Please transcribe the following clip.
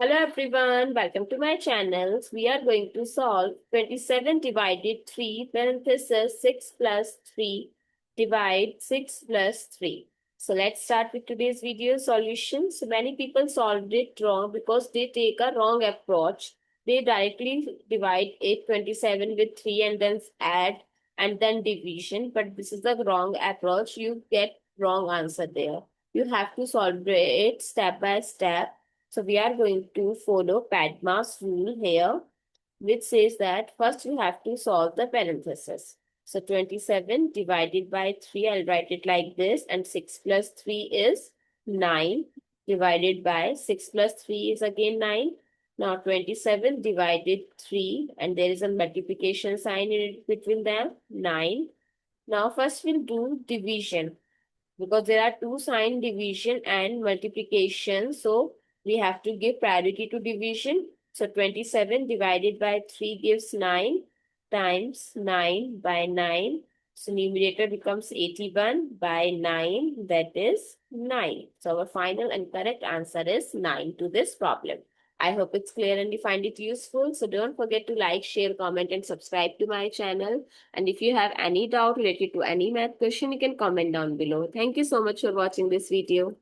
Hello everyone, welcome to my channel. We are going to solve 27 divided 3 parenthesis 6 plus 3 divide 6 plus 3. So let's start with today's video solution. So many people solved it wrong because they take a wrong approach. They directly divide 827 with 3 and then add and then division. But this is the wrong approach. You get wrong answer there. You have to solve it step by step. So we are going to follow PEMDAS rule here, which says that first you have to solve the parenthesis. So 27 divided by 3, I'll write it like this, and 6 plus 3 is 9, divided by 6 plus 3 is again 9. Now 27 divided 3, and there is a multiplication sign in it between them, 9. Now first we'll do division because there are two sign division and multiplication. So we have to give priority to division. So 27 divided by 3 gives 9 times 9 by 9. So numerator becomes 81 by 9, that is 9. So our final and correct answer is 9 to this problem. I hope it's clear and you find it useful. So don't forget to like, share, comment and subscribe to my channel. And if you have any doubt related to any math question, you can comment down below. Thank you so much for watching this video.